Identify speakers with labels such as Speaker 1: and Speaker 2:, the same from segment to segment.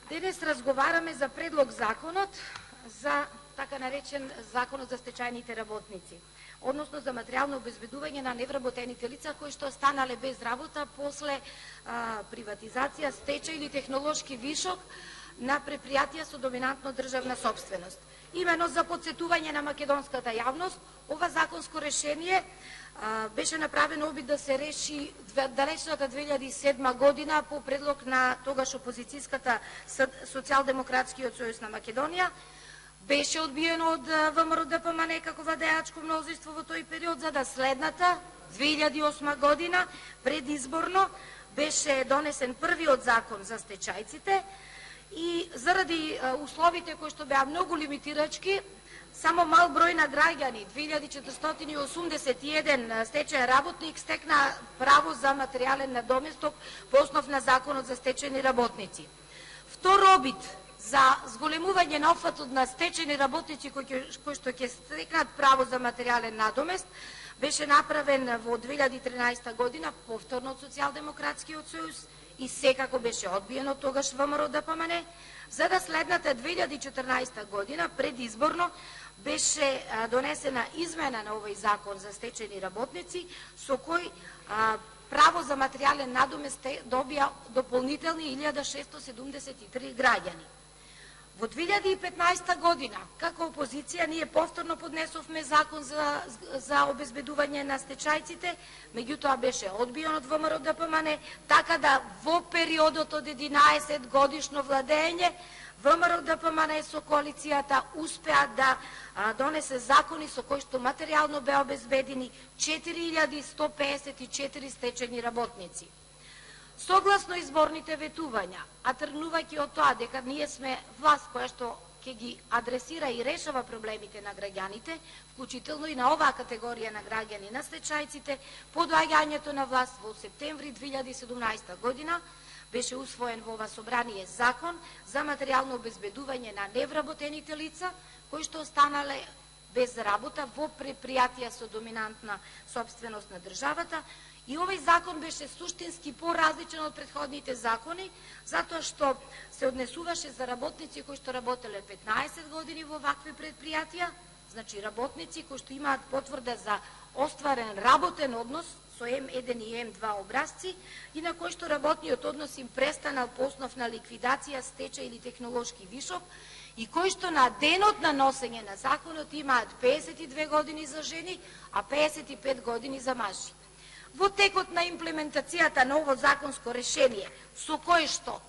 Speaker 1: Денес разговараме за предлог законот за така наречен законот за стечајните работници, односно за материјално обезбедување на невработените лица кои што останале без работа после приватизација, стечај или технолошки вишок на предпријатија со доминантно државна собственост. Имено за подсетување на македонската јавност, ова законско решение беше направено обид да се реши далечната 2007 година по предлог на тогаш опозицијската Социјалдемократскиот сојуз на Македонија. Беше одбиено од ВМРО-ДПМНЕ како владеачко мнозинство во тој период, за да следната 2008 година предизборно беше донесен првиот закон за стечајците и заради условите кои што беа многу лимитирачки, само мал број на граѓани, 2481 стечај работник стекна право за материјален надоместок по основ на законот за стечајни работници. Втор обид за зголемување на опфатот на стечајни работници кои што ќе стекнат право за материјален надомест беше направен во 2013 година повторно од Социјалдемократскиот сојуз и секако беше одбиено тогаш ВМРО-ДПМНЕ, за да следната 2014 година предизборно беше донесена измена на овој закон за стечајни работници со кој право за материјален надомест добија дополнителни 1673 граѓани. Во 2015 година, како опозиција, ние повторно поднесовме закон за обезбедување на стечајците, меѓутоа беше одбиен од ВМРО-ДПМНЕ, така да во периодот од 11 годишно владење, ВМРО-ДПМНЕ со коалицијата успеа да донесе закони со кои што материјално беа обезбедени 4154 стечајни работници. Согласно изборните ветувања, а тргнувајќи од тоа дека ние сме власт која што ќе ги адресира и решава проблемите на граѓаните, вклучително и на оваа категорија на граѓани на стечајците, по доаѓањето на власт во септември 2017 година беше усвоен во ова собрание закон за материјално обезбедување на невработените лица кои што останале без работа во предпријатија со доминантна собственост на државата. И овој закон беше суштински поразличен од претходните закони, затоа што се однесуваше за работници кои што работеле 15 години во вакви предпријатија, значи работници кои што имаат потврда за остварен работен однос со М1 и М2 образци и на кои што работниот однос им престанал по основ на ликвидација, стечај или технолошки вишок и кои што на денот на носење на законот имаат 52 години за жени, а 55 години за мажи. Во текот на имплементацијата на ово законско решение, со кое што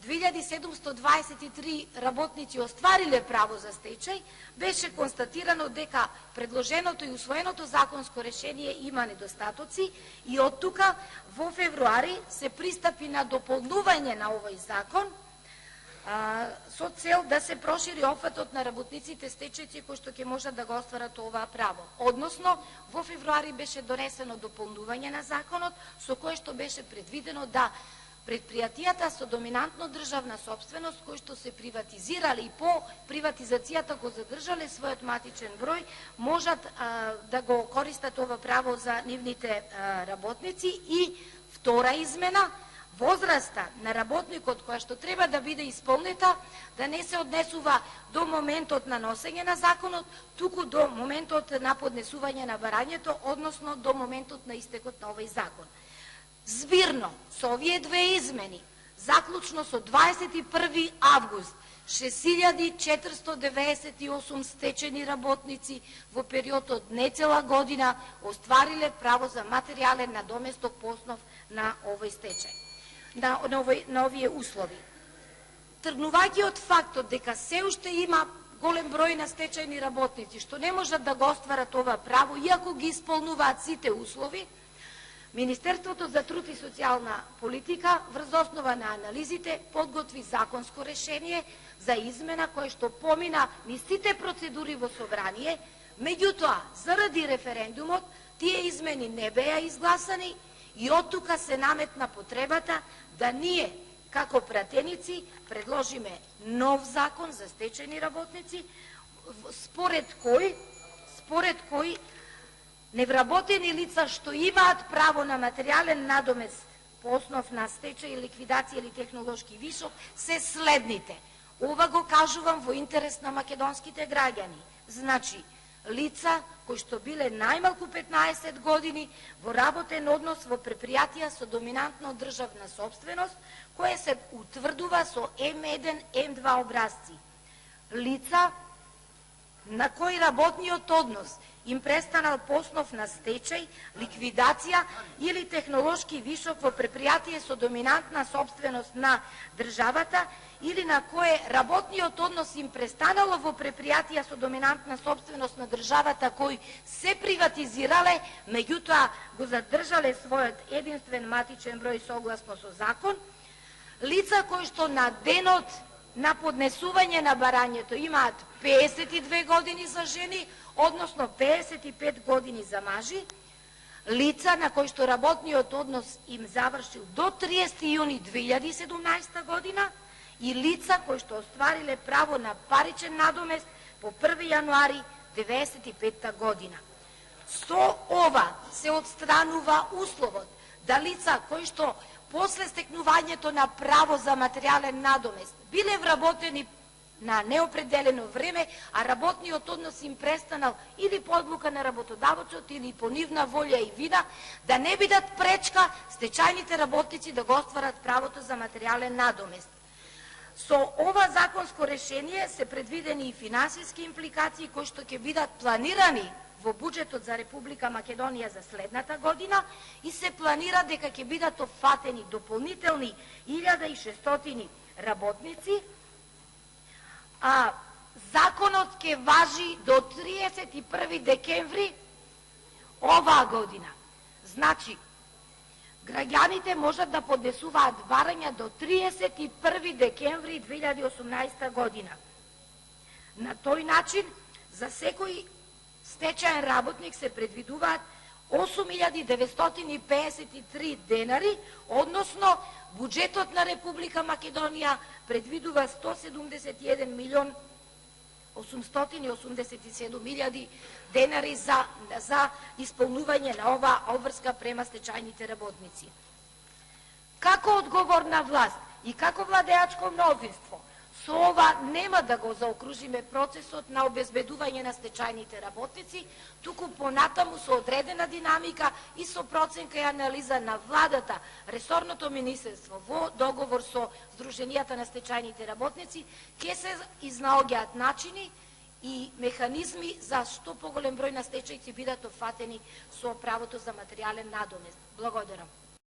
Speaker 1: 2723 работници оствариле право за стечај, беше констатирано дека предложеното и усвоеното законско решение има недостатоци и од тука во февруари се пристапи на дополнување на овој закон со цел да се прошири опфатот на работниците стечајци кои што ќе можат да го остварат ова право. Односно, во февруари беше донесено дополнување на законот со кое што беше предвидено да предпријатијата со доминантно државна собственост кои што се приватизирали и по приватизацијата го задржале својот матичен број, можат да го користат ова право за нивните работници. И втора измена, возраста на работникот која што треба да биде исполнета да не се однесува до моментот на носење на законот, туку до моментот на поднесување на барањето, односно до моментот на истекот на овој закон. Збирно, со овие две измени, заклучно со 21. август, 6498 стечени работници во период од нецела година оствариле право за материјален надоместок по основ на овој стечај, на овие услови. Тргнувајќи од фактот дека се уште има голем број на стечајни работници што не можат да го остварат ова право, иако ги исполнуваат сите услови, Министерството за труд и социјална политика врз основа на анализите подготви законско решение за измена кое што помина низ сите процедури во собрание, меѓутоа заради референдумот тие измени не беа изгласани и оттука се наметна потребата да ние како пратеници предложиме нов закон за стечајни работници според кој невработени лица што имаат право на материјален надомест по основ на стечај, ликвидација или технолошки вишок се следните. Ова го кажувам во интерес на македонските граѓани. Значи, лица кои што биле најмалку 15 години во работен однос во предпријатија со доминантно државна собственост, кое се утврдува со М1, М2 образци. Лица на кои работниот однос им престанал по основ на стечај, ликвидација или технолошки вишок во предпријатие со доминантна собственост на државата или на кое работниот однос им престанало во предпријатија со доминантна собственост на државата кои се приватизирале, меѓутоа го задржале својот единствен матичен број согласно со закон, лица кои што на денот на поднесување на барањето имаат 52 години за жени, односно 55 години за мажи, лица на кои што работниот однос им завршил до 30 јуни 2017 година и лица кои што оствариле право на паричен надомест по 1 јануари 1995 година. Со ова се отстранува условот да лица кои што после стекнувањето на право за материјален надомест биле вработени на неопределено време, а работниот однос им престанал или по одлука на работодавачот или по нивна волја и вина, да не бидат пречка стечајните работници да го остварат правото за материјален надомест. Со ова законско решение се предвидени и финансиски импликации кои што ќе бидат планирани во буџетот за Република Македонија за следната година и се планира дека ќе бидат опфатени дополнителни 1600 работници, а законот ќе важи до 31 декември оваа година. Значи, граѓаните можат да поднесуваат барања до 31 декември 2018 година. На тој начин, за секој стечаен работник се предвидуваат 8953 денари, односно буџетот на Република Македонија предвидува 171 милион 887 илјади денари за исполнување на оваа обврска према стечајните работници. Како одговорна власт и како владеачко мнозинство, со ова нема да го заокружиме процесот на обезбедување на стечајните работници, туку понатаму со одредена динамика и со проценка и анализа на владата, ресорното министерство во договор со Сдруженијата на стечајните работници, ќе се изнаоѓаат начини и механизми за што поголем број на стечајци бидат опфатени со правото за материјален надомест. Благодарам.